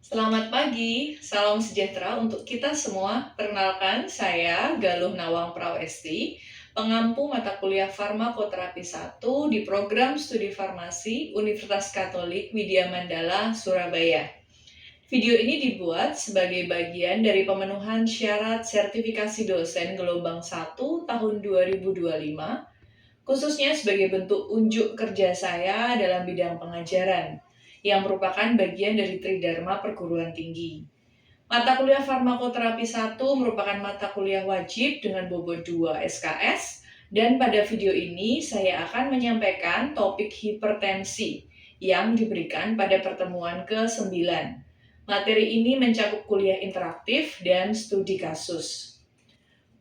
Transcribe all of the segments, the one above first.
Selamat pagi, salam sejahtera untuk kita semua. Perkenalkan, saya Galuh Nawang Prawesti, pengampu mata kuliah Farmakoterapi 1 di program studi farmasi Universitas Katolik Widya Mandala, Surabaya. Video ini dibuat sebagai bagian dari pemenuhan syarat sertifikasi dosen gelombang 1 tahun 2025, khususnya sebagai bentuk unjuk kerja saya dalam bidang pengajaran, yang merupakan bagian dari Tridharma Perguruan Tinggi. Mata kuliah Farmakoterapi 1 merupakan mata kuliah wajib dengan bobot 2 SKS, dan pada video ini saya akan menyampaikan topik hipertensi yang diberikan pada pertemuan ke-9. Materi ini mencakup kuliah interaktif dan studi kasus.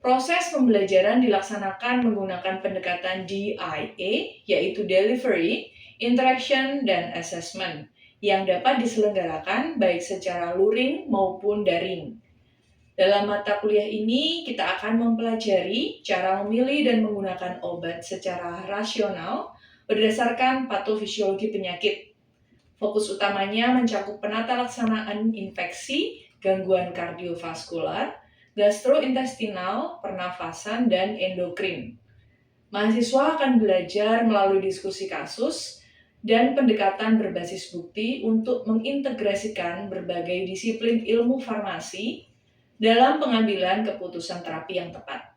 Proses pembelajaran dilaksanakan menggunakan pendekatan DIA, yaitu Delivery, Interaction, dan Assessment, yang dapat diselenggarakan baik secara luring maupun daring. Dalam mata kuliah ini, kita akan mempelajari cara memilih dan menggunakan obat secara rasional berdasarkan patofisiologi penyakit. Fokus utamanya mencakup penata laksanaan infeksi, gangguan kardiovaskular, gastrointestinal, pernafasan, dan endokrin. Mahasiswa akan belajar melalui diskusi kasus dan pendekatan berbasis bukti untuk mengintegrasikan berbagai disiplin ilmu farmasi dalam pengambilan keputusan terapi yang tepat.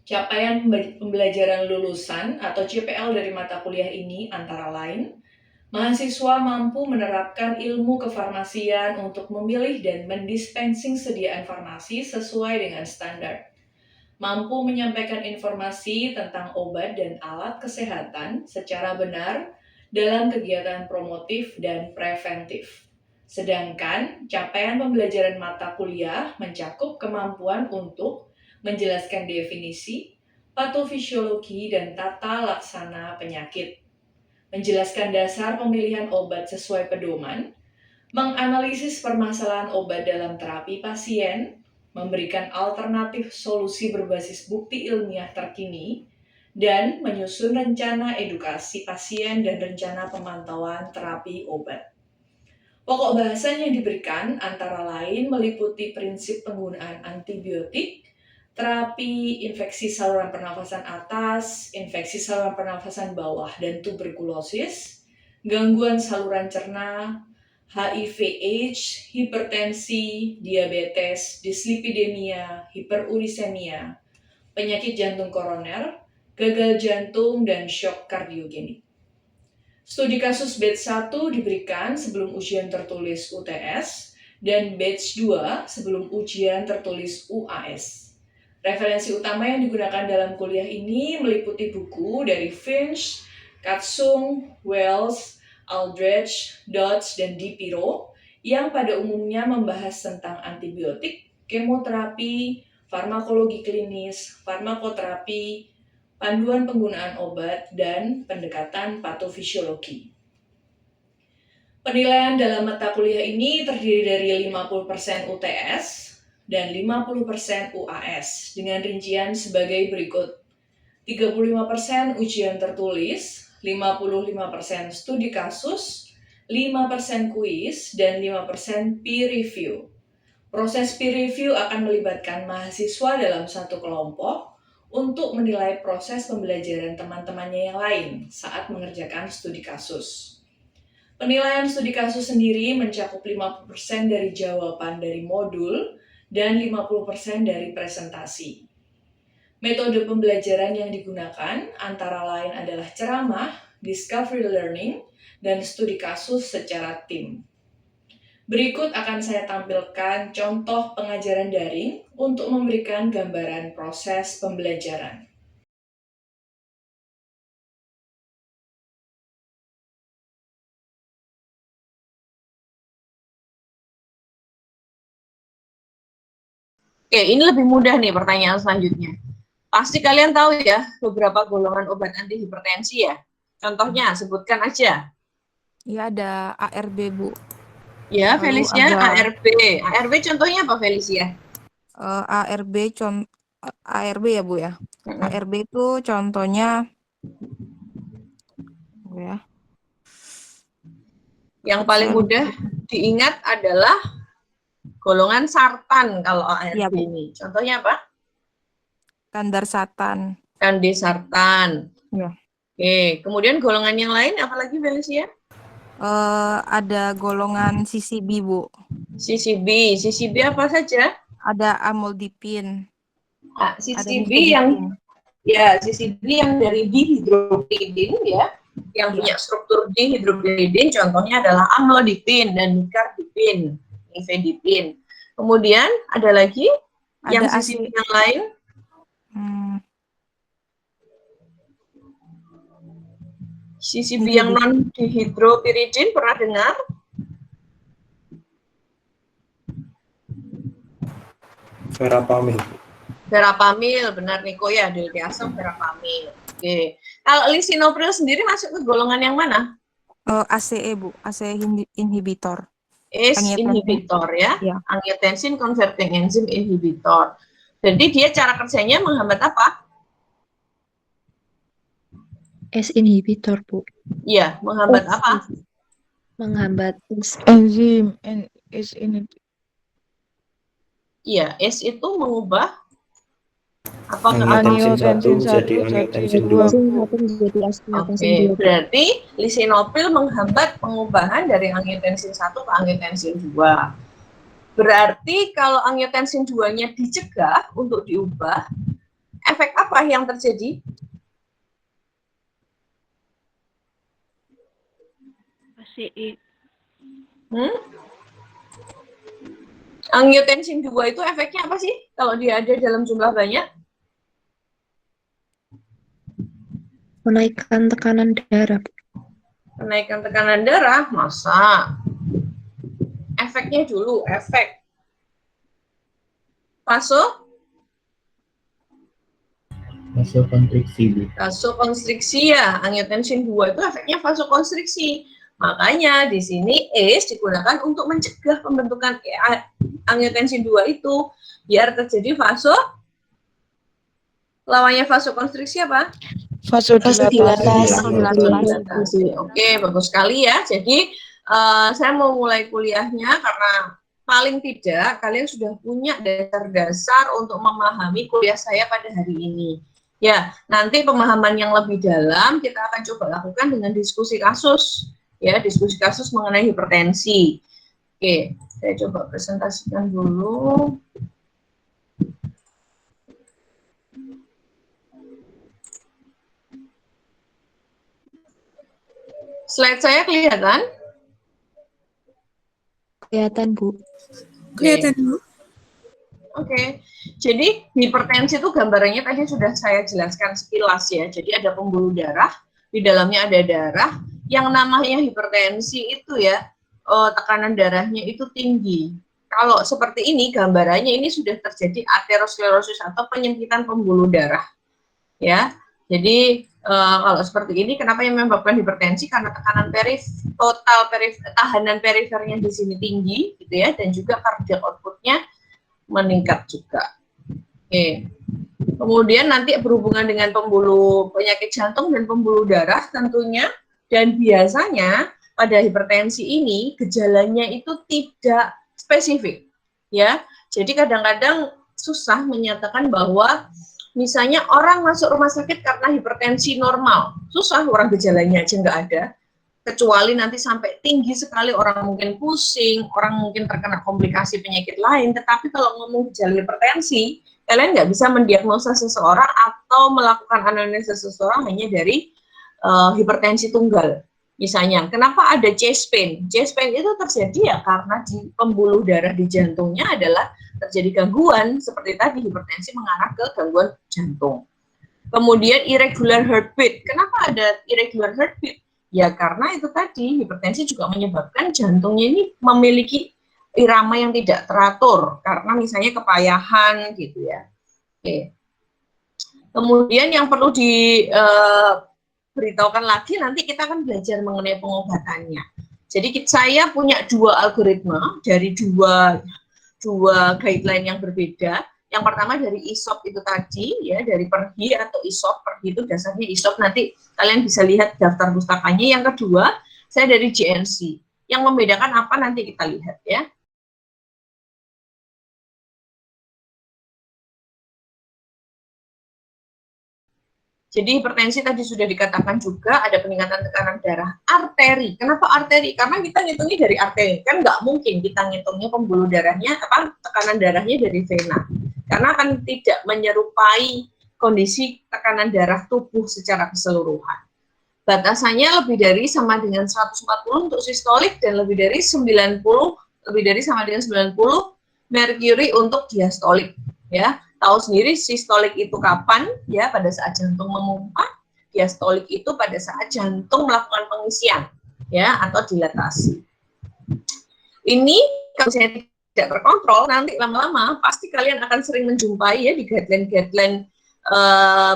Capaian pembelajaran lulusan atau CPL dari mata kuliah ini antara lain: mahasiswa mampu menerapkan ilmu kefarmasian untuk memilih dan mendispensing sediaan farmasi sesuai dengan standar. Mampu menyampaikan informasi tentang obat dan alat kesehatan secara benar dalam kegiatan promotif dan preventif. Sedangkan capaian pembelajaran mata kuliah mencakup kemampuan untuk menjelaskan definisi, patofisiologi, dan tata laksana penyakit, menjelaskan dasar pemilihan obat sesuai pedoman, menganalisis permasalahan obat dalam terapi pasien, memberikan alternatif solusi berbasis bukti ilmiah terkini, dan menyusun rencana edukasi pasien dan rencana pemantauan terapi obat. Pokok bahasan yang diberikan antara lain meliputi prinsip penggunaan antibiotik, terapi infeksi saluran pernafasan atas, infeksi saluran pernafasan bawah, dan tuberkulosis, gangguan saluran cerna, HIV/AIDS, hipertensi, diabetes, dislipidemia, hiperurisemia, penyakit jantung koroner, gagal jantung, dan shock kardiogenik. Studi kasus batch 1 diberikan sebelum ujian tertulis UTS dan batch 2 sebelum ujian tertulis UAS. Referensi utama yang digunakan dalam kuliah ini meliputi buku dari Finch, Katsung, Wells, Aldrich, Dodds, dan Dipiro yang pada umumnya membahas tentang antibiotik, kemoterapi, farmakologi klinis, farmakoterapi, panduan penggunaan obat, dan pendekatan patofisiologi. Penilaian dalam mata kuliah ini terdiri dari 50% UTS dan 50% UAS dengan rincian sebagai berikut: 35% ujian tertulis, 55% studi kasus, 5% kuis, dan 5% peer review. Proses peer review akan melibatkan mahasiswa dalam satu kelompok untuk menilai proses pembelajaran teman-temannya yang lain saat mengerjakan studi kasus. Penilaian studi kasus sendiri mencakup 50% dari jawaban dari modul dan 50% dari presentasi. Metode pembelajaran yang digunakan antara lain adalah ceramah, discovery learning, dan studi kasus secara tim. Berikut akan saya tampilkan contoh pengajaran daring untuk memberikan gambaran proses pembelajaran. Oke, ini lebih mudah nih pertanyaan selanjutnya. Pasti kalian tahu ya beberapa golongan obat anti hipertensi ya. Contohnya, sebutkan aja. Ya, ada ARB, Bu. Ya, Lalu Felicia, ada ARB. ARB contohnya apa, Felicia? ARB ARB ya, Bu ya. ARB itu contohnya Bu ya. Yang paling mudah diingat adalah golongan sartan kalau ARB Iya, Bu. ini. Contohnya apa? Kandarsatan. Kandesartan. Ya. Oke, kemudian golongan yang lain apalagi Felicia? Ada golongan CCB, Bu. CCB. CCB apa saja? Ada amlodipin. Ada CCB nifedipin. CCB yang dari dihidropiridin ya, yang punya struktur dihidropiridin, contohnya adalah amlodipin dan nicardipin, nifedipin. Kemudian ada lagi yang Ada CCB yang lain. CCB yang non dihidropiridin pernah dengar? Verapamil. Verapamil, benar Niko ya, diltiazem, verapamil. Oke. Kalau lisinopril sendiri masuk ke golongan yang mana? ACE, Bu. ACE inhibitor. ACE inhibitor ya. Angiotensin converting enzyme inhibitor. Jadi dia cara kerjanya menghambat apa? ACE inhibitor, Bu. Iya, menghambat apa? Menghambat Enzim ACE inhibitor. Iya, ACE itu mengubah apa ke Angiotensin 1 jadi angiotensin 2. Oke, berarti lisinopril menghambat pengubahan dari angiotensin 1 ke angiotensin 2. Berarti kalau angiotensin 2-nya dicegah untuk diubah, efek apa yang terjadi? ACE. Angiotensin 2 itu efeknya apa sih kalau dia ada dalam jumlah banyak? Menaikkan tekanan darah. Kenaikan tekanan darah, masa? Efeknya dulu, efek. Vasokonstriksi. Vasokonstriksi ya, angiotensin 2 itu efeknya vasokonstriksi. Makanya di sini ACE digunakan untuk mencegah pembentukan angiotensin 2 itu biar terjadi lawannya vasokonstriksi apa? Vasodilatasi. Oke, bagus sekali ya. Jadi saya mau mulai kuliahnya karena paling tidak kalian sudah punya dasar-dasar untuk memahami kuliah saya pada hari ini. Ya, nanti pemahaman yang lebih dalam kita akan coba lakukan dengan diskusi kasus. Ya, diskusi kasus mengenai hipertensi. Oke, saya coba presentasikan dulu. Slide saya kelihatan? Kelihatan, Bu. Kelihatan, Bu. Oke, jadi hipertensi itu gambarannya tadi sudah saya jelaskan sekilas ya. Jadi ada pembuluh darah, di dalamnya ada darah. Yang namanya hipertensi itu ya, tekanan darahnya itu tinggi. Kalau seperti ini gambarannya ini sudah terjadi aterosklerosis atau penyempitan pembuluh darah. Ya, jadi kalau seperti ini, kenapa yang menyebabkan hipertensi? Karena tekanan tahanan perifernya di sini tinggi, gitu ya, dan juga cardiac outputnya meningkat juga. Oke. Kemudian nanti berhubungan dengan penyakit jantung dan pembuluh darah tentunya, dan biasanya pada hipertensi ini gejalanya itu tidak spesifik, ya. Jadi kadang-kadang susah menyatakan bahwa misalnya orang masuk rumah sakit karena hipertensi normal, susah, orang gejalanya aja nggak ada, kecuali nanti sampai tinggi sekali, orang mungkin pusing, orang mungkin terkena komplikasi penyakit lain. Tetapi kalau ngomong gejala hipertensi, kalian nggak bisa mendiagnosa seseorang atau melakukan anamnesis seseorang hanya dari hipertensi tunggal. Misalnya, kenapa ada chest pain? Chest pain itu terjadi ya karena di pembuluh darah di jantungnya adalah terjadi gangguan, seperti tadi hipertensi mengarah ke gangguan jantung. Kemudian irregular heartbeat. Kenapa ada irregular heartbeat? Ya karena itu tadi, hipertensi juga menyebabkan jantungnya ini memiliki irama yang tidak teratur, karena misalnya kepayahan gitu ya. Oke. Kemudian yang perlu diberitahukan lagi, nanti kita akan belajar mengenai pengobatannya. Jadi saya punya dua algoritma dari dua guideline yang berbeda. Yang pertama dari ISOP itu tadi, ya, dari PERHI atau ISOP. PERHI itu dasarnya ISOP, nanti kalian bisa lihat daftar pustakanya. Yang kedua, saya dari GNC. Yang membedakan apa nanti kita lihat ya. Jadi hipertensi tadi sudah dikatakan juga ada peningkatan tekanan darah arteri. Kenapa arteri? Karena kita ngitungnya dari arteri. Kan nggak mungkin kita ngitungnya pembuluh darahnya, tekanan darahnya dari vena. Karena akan tidak menyerupai kondisi tekanan darah tubuh secara keseluruhan. Batasannya lebih dari sama dengan 140 untuk sistolik dan lebih dari 90, lebih dari sama dengan 90 merkuri untuk diastolik. Ya, tahu sendiri sistolik itu kapan? Ya, pada saat jantung mengumpat. Diastolik itu pada saat jantung melakukan pengisian, ya, atau dilatasi. Ini kalau saya tidak terkontrol, nanti lama-lama pasti kalian akan sering menjumpai ya di guideline-guideline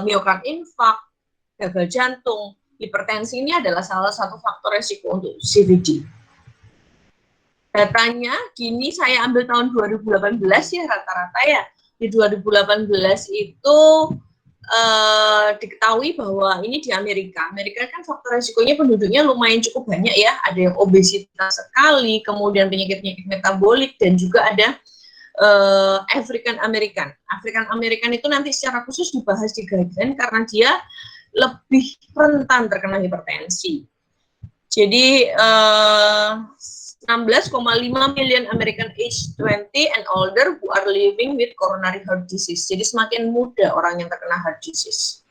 miokard infark, gagal jantung, hipertensi ini adalah salah satu faktor resiko untuk CVD. Datanya gini saya ambil tahun 2018 ya rata-rata ya. Di 2018 itu diketahui bahwa ini di Amerika. Amerika kan faktor resikonya penduduknya lumayan cukup banyak ya. Ada yang obesitas sekali, kemudian penyakit-penyakit metabolik, dan juga ada African American. African American itu nanti secara khusus dibahas di guideline karena dia lebih rentan terkena hipertensi. Jadi 16,5 million American age 20 and older who are living with coronary heart disease. Jadi semakin muda orang yang terkena heart disease.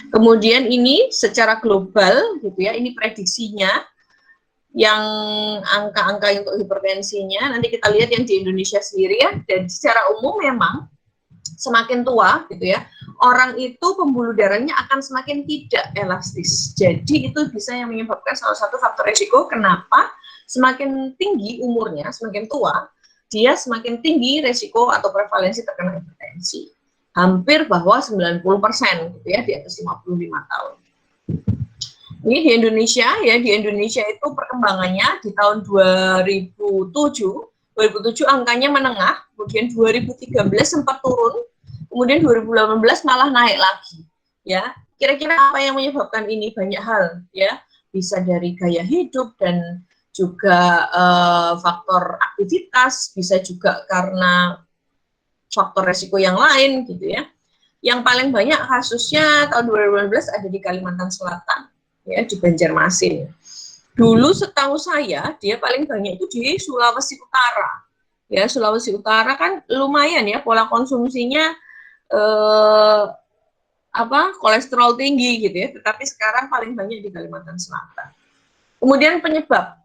Kemudian ini secara global gitu ya, ini prediksinya yang angka-angka untuk hipertensinya. Nanti kita lihat yang di Indonesia sendiri ya. Dan secara umum memang semakin tua gitu ya, orang itu pembuluh darahnya akan semakin tidak elastis. Jadi itu bisa yang menyebabkan salah satu faktor risiko kenapa semakin tinggi umurnya, semakin tua, dia semakin tinggi risiko atau prevalensi terkena hipertensi. Hampir bahwa 90% gitu ya, di atas 55 tahun. Ini di Indonesia ya, di Indonesia itu perkembangannya di tahun 2007 angkanya menengah, kemudian 2013 sempat turun, kemudian 2018 malah naik lagi. Ya, kira-kira apa yang menyebabkan ini? Banyak hal, ya, bisa dari gaya hidup dan juga faktor aktivitas, bisa juga karena faktor resiko yang lain, gitu ya. Yang paling banyak kasusnya tahun 2018 ada di Kalimantan Selatan, ya, di Banjarmasin. Dulu setahu saya dia paling banyak itu di Sulawesi Utara. Ya, Sulawesi Utara kan lumayan ya pola konsumsinya kolesterol tinggi gitu ya, tetapi sekarang paling banyak di Kalimantan Selatan. Kemudian penyebab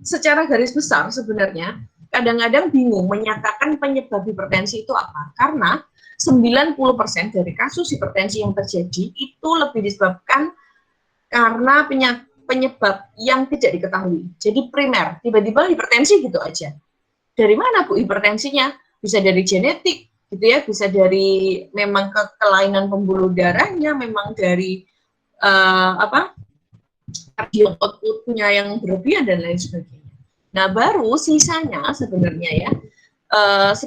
secara garis besar sebenarnya kadang-kadang bingung menyatakan penyebab hipertensi itu apa. Karena 90% dari kasus hipertensi yang terjadi itu lebih disebabkan karena penyebab yang tidak diketahui. Jadi primer, tiba-tiba hipertensi gitu aja. Dari mana Bu hipertensinya? Bisa dari genetik, gitu ya, bisa dari memang kelainan pembuluh darahnya, memang dari cardiac output-nya yang berlebihan dan lain sebagainya. Nah, baru sisanya sebenarnya ya, 10%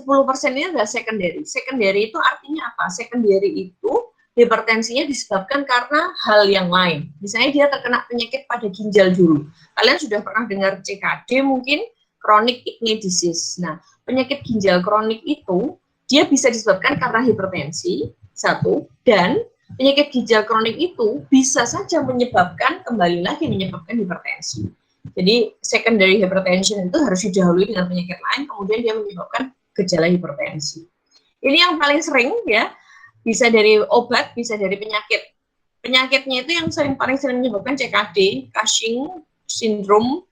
ini adalah secondary. Secondary itu artinya apa? Secondary itu hipertensinya disebabkan karena hal yang lain. Misalnya dia terkena penyakit pada ginjal dulu. Kalian sudah pernah dengar CKD mungkin, chronic kidney disease. Nah, penyakit ginjal kronik itu dia bisa disebabkan karena hipertensi, satu, dan penyakit ginjal kronik itu bisa saja menyebabkan, kembali lagi menyebabkan hipertensi. Jadi secondary hypertension itu harus didahului dengan penyakit lain, kemudian dia menyebabkan gejala hipertensi. Ini yang paling sering ya, bisa dari obat, bisa dari penyakit. Penyakitnya itu yang paling sering menyebabkan CKD, Cushing syndrome,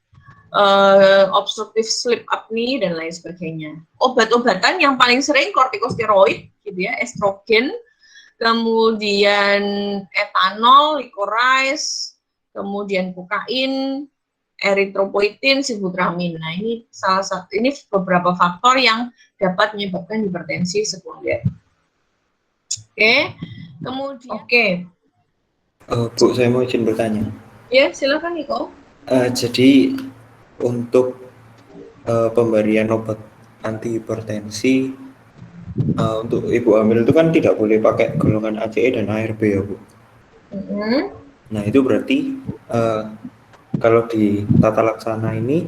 obstructive sleep apnea dan lain sebagainya. Obat-obatan yang paling sering kortikosteroid, gitu ya, estrogen, kemudian etanol, licorice, kemudian kokain, eritropoietin, sibutramine. Nah, ini salah satu, ini beberapa faktor yang dapat menyebabkan hipertensi sekunder. Oke, kemudian Bu, saya mau izin bertanya. Ya, silakan Niko. Jadi untuk pemberian obat anti hipertensi untuk ibu hamil itu kan tidak boleh pakai golongan ACE dan ARB ya Bu. Nah itu berarti kalau di tata laksana ini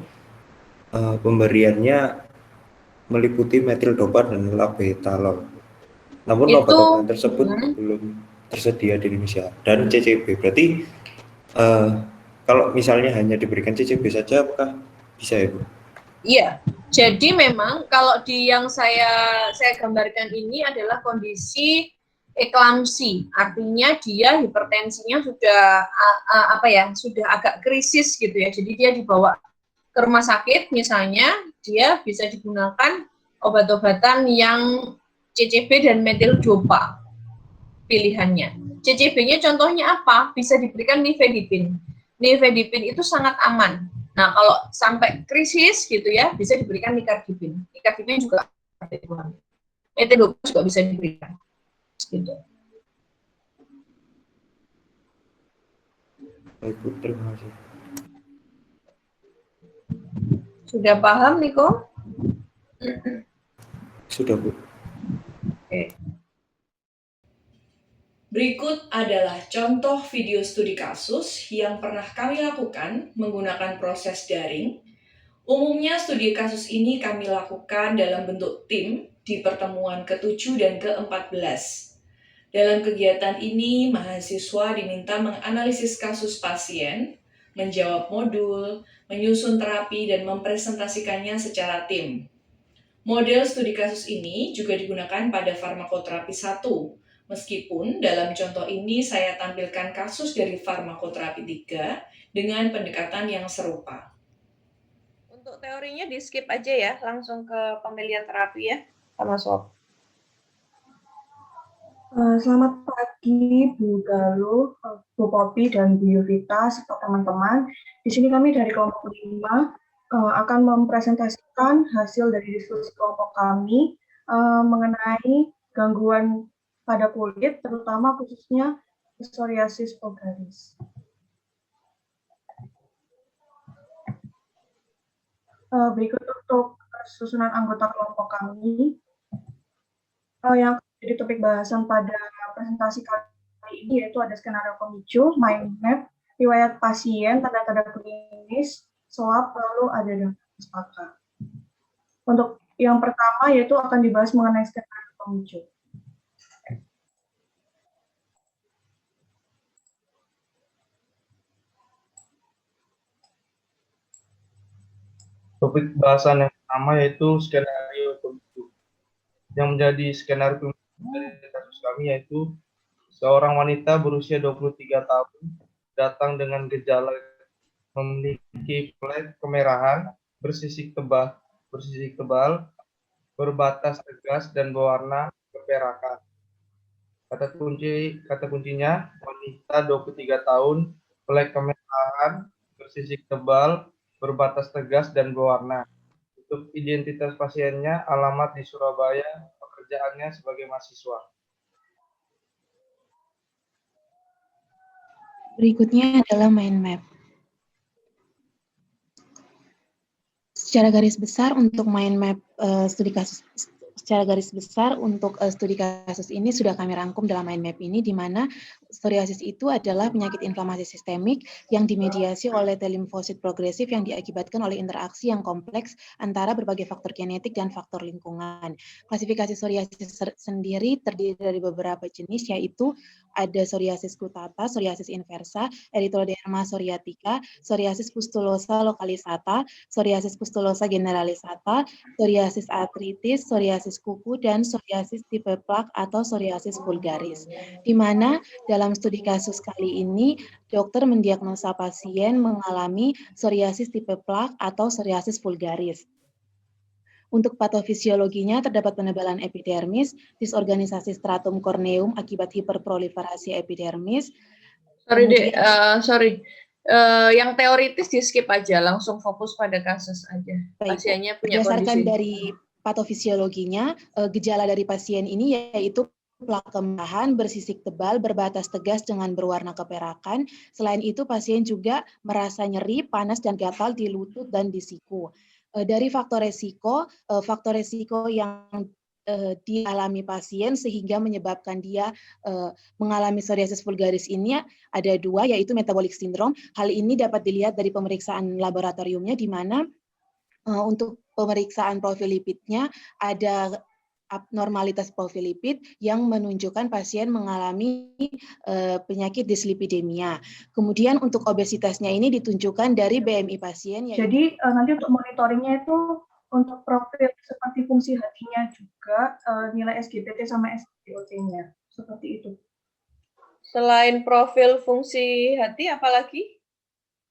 pemberiannya meliputi metildopa dan labetalol. Namun Itu obat-obatan tersebut belum tersedia di Indonesia dan CCB. Berarti kalau misalnya hanya diberikan CCB saja, apakah bisa ya, Bu? iya. Jadi memang kalau di yang saya gambarkan ini adalah kondisi eklamsi, artinya dia hipertensinya sudah sudah agak krisis gitu ya. Jadi dia dibawa ke rumah sakit, misalnya dia bisa digunakan obat-obatan yang CCB dan metildopa pilihannya. CCB-nya contohnya apa? Bisa diberikan nifedipin. Nifedipin itu sangat aman. Nah, kalau sampai krisis gitu ya, bisa diberikan nikardipin. Nikardipin juga ada di dalam. Metildopa juga bisa diberikan. Gitu. Baik, Bu, terima kasih. Sudah paham, Niko? Sudah, Bu. Oke. Berikut adalah contoh video studi kasus yang pernah kami lakukan menggunakan proses daring. Umumnya studi kasus ini kami lakukan dalam bentuk tim di pertemuan ke-7 dan ke-14. Dalam kegiatan ini, mahasiswa diminta menganalisis kasus pasien, menjawab modul, menyusun terapi, dan mempresentasikannya secara tim. Model studi kasus ini juga digunakan pada farmakoterapi 1, meskipun dalam contoh ini saya tampilkan kasus dari farmakoterapi 3 dengan pendekatan yang serupa. Untuk teorinya di skip aja ya, langsung ke pemilihan terapi ya, sama swab. Selamat pagi Bu Galuh, Bu Popi, dan Bu Yuvita, serta teman-teman. Di sini kami dari kelompok 5 akan mempresentasikan hasil dari diskusi kelompok kami mengenai gangguan pada kulit, terutama khususnya psoriasis vulgaris. Berikut untuk susunan anggota kelompok kami. Yang jadi topik bahasan pada presentasi kali ini yaitu ada skenario pemicu, mind map, riwayat pasien, tanda-tanda klinis, swab, lalu ada data pustaka. Untuk yang pertama yaitu akan dibahas mengenai skenario pemicu. Topik bahasan yang pertama yaitu skenario pemicu. Yang menjadi skenario pemicu dari kasus kami yaitu seorang wanita berusia 23 tahun datang dengan gejala memiliki flek kemerahan, bersisik tebal, berbatas tegas dan berwarna keperakan. Kata kuncinya wanita 23 tahun, flek kemerahan, bersisik tebal, berbatas tegas dan berwarna. Untuk identitas pasiennya, alamat di Surabaya, pekerjaannya sebagai mahasiswa. Berikutnya adalah mind map. Secara garis besar untuk mind map studi kasus studi kasus ini sudah kami rangkum dalam mind map ini, di mana psoriasis itu adalah penyakit inflamasi sistemik yang dimediasi oleh T-limfosit progresif yang diakibatkan oleh interaksi yang kompleks antara berbagai faktor genetik dan faktor lingkungan. Klasifikasi psoriasis sendiri terdiri dari beberapa jenis, yaitu ada psoriasis cutata, psoriasis inversa, erythroderma psoriatica, psoriasis pustulosa localisata, psoriasis pustulosa generalisata, psoriasis artritis, psoriasis kuku, dan psoriasis tipe plak atau psoriasis vulgaris. Di mana dalam studi kasus kali ini, dokter mendiagnosa pasien mengalami psoriasis tipe plak atau psoriasis vulgaris. Untuk patofisiologinya terdapat penebalan epidermis, disorganisasi stratum corneum akibat hiperproliferasi epidermis. Yang teoritis di skip aja, langsung fokus pada kasus aja. Pasiennya punya berdasarkan kondisi. Dari patofisiologinya, gejala dari pasien ini yaitu plak kemerahan, bersisik tebal, berbatas tegas dengan berwarna keperakan. Selain itu, pasien juga merasa nyeri, panas, dan gatal di lutut dan di siku. Dari faktor resiko yang dialami pasien sehingga menyebabkan dia mengalami psoriasis vulgaris ini ada 2, yaitu metabolic syndrome. Hal ini dapat dilihat dari pemeriksaan laboratoriumnya, di mana untuk pemeriksaan profil lipidnya ada abnormalitas profil lipid yang menunjukkan pasien mengalami penyakit dislipidemia. Kemudian untuk obesitasnya ini ditunjukkan dari BMI pasien. Jadi nanti untuk monitoringnya itu untuk profil seperti fungsi hatinya juga nilai SGPT sama SpO2-nya, seperti itu. Selain profil fungsi hati, apalagi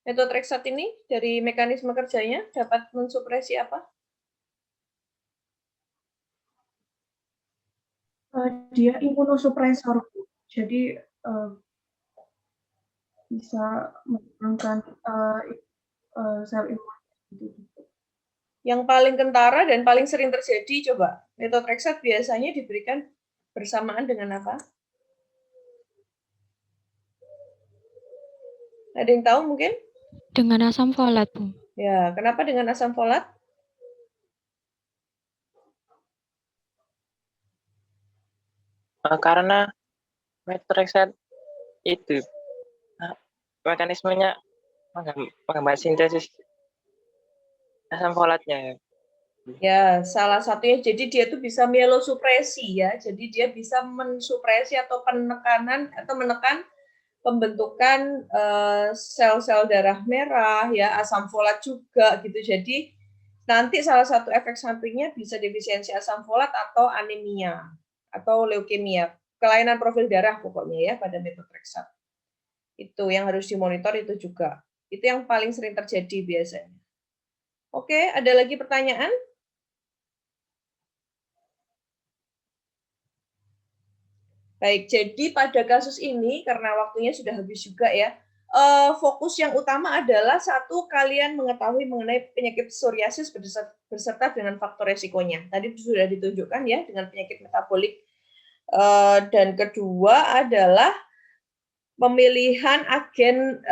metotrexat ini dari mekanisme kerjanya dapat mensupresi apa? Dia imunosupresor, Bu. Jadi bisa menurunkan sel imun. Yang paling kentara dan paling sering terjadi, coba, metotrexat biasanya diberikan bersamaan dengan apa? Ada yang tahu mungkin? Dengan asam folat, Bu. Ya, kenapa dengan asam folat? Karena metotrexat itu mekanismenya menghambat sintesis asam folatnya. Ya, salah satunya jadi dia tuh bisa mielosupresi ya. Jadi dia bisa mensupresi atau penekanan atau menekan pembentukan sel-sel darah merah ya, asam folat juga gitu. Jadi nanti salah satu efek sampingnya bisa defisiensi asam folat atau anemia atau leukemia, kelainan profil darah pokoknya ya pada metotrexat. Itu yang harus dimonitor itu juga. Itu yang paling sering terjadi biasanya. Oke, ada lagi pertanyaan? Baik, jadi pada kasus ini, karena waktunya sudah habis juga ya, fokus yang utama adalah satu, kalian mengetahui mengenai penyakit psoriasis beserta dengan faktor resikonya. Tadi sudah ditunjukkan ya, dengan penyakit metabolik. Dan kedua adalah pemilihan agen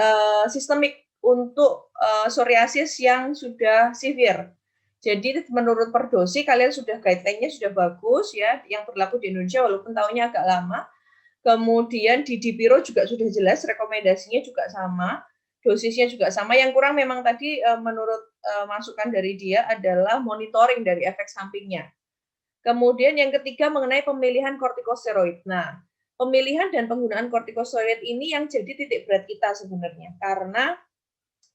sistemik untuk psoriasis yang sudah severe. Jadi menurut Perdosi kalian sudah guideline-nya sudah bagus ya, yang berlaku di Indonesia walaupun tahunnya agak lama. Kemudian di Dipiro juga sudah jelas, rekomendasinya juga sama, dosisnya juga sama. Yang kurang memang tadi menurut masukan dari dia adalah monitoring dari efek sampingnya. Kemudian yang ketiga mengenai pemilihan kortikosteroid. Nah, pemilihan dan penggunaan kortikosteroid ini yang jadi titik berat kita sebenarnya, karena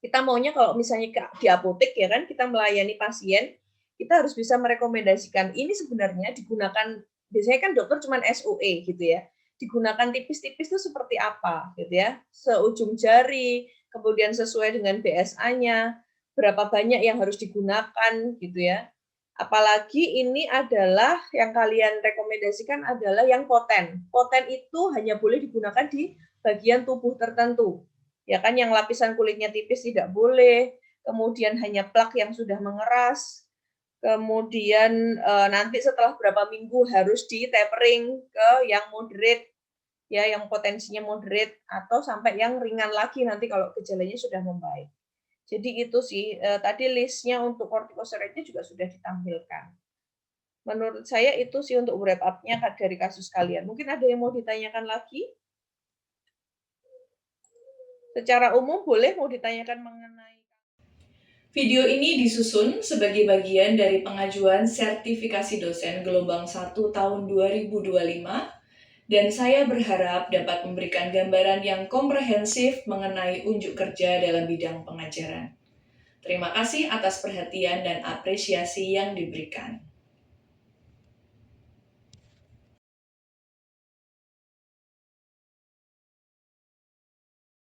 kita maunya kalau misalnya di apotek ya kan, kita melayani pasien, kita harus bisa merekomendasikan ini sebenarnya digunakan, biasanya kan dokter cuma SOE gitu ya, digunakan tipis-tipis itu seperti apa gitu ya, seujung jari, kemudian sesuai dengan BSA-nya, berapa banyak yang harus digunakan gitu ya. Apalagi ini adalah yang kalian rekomendasikan adalah yang poten. Poten itu hanya boleh digunakan di bagian tubuh tertentu. Ya kan, yang lapisan kulitnya tipis tidak boleh, kemudian hanya plak yang sudah mengeras, kemudian nanti setelah berapa minggu harus di tapering ke yang moderate, ya yang potensinya moderate, atau sampai yang ringan lagi nanti kalau gejalanya sudah membaik. Jadi itu sih, tadi listnya untuk kortikosteroidnya juga sudah ditampilkan. Menurut saya itu sih untuk wrap up-nya dari kasus kalian. Mungkin ada yang mau ditanyakan lagi? Secara umum boleh mau ditanyakan mengenai. Video ini disusun sebagai bagian dari pengajuan sertifikasi dosen gelombang 1 tahun 2025 dan saya berharap dapat memberikan gambaran yang komprehensif mengenai unjuk kerja dalam bidang pengajaran. Terima kasih atas perhatian dan apresiasi yang diberikan.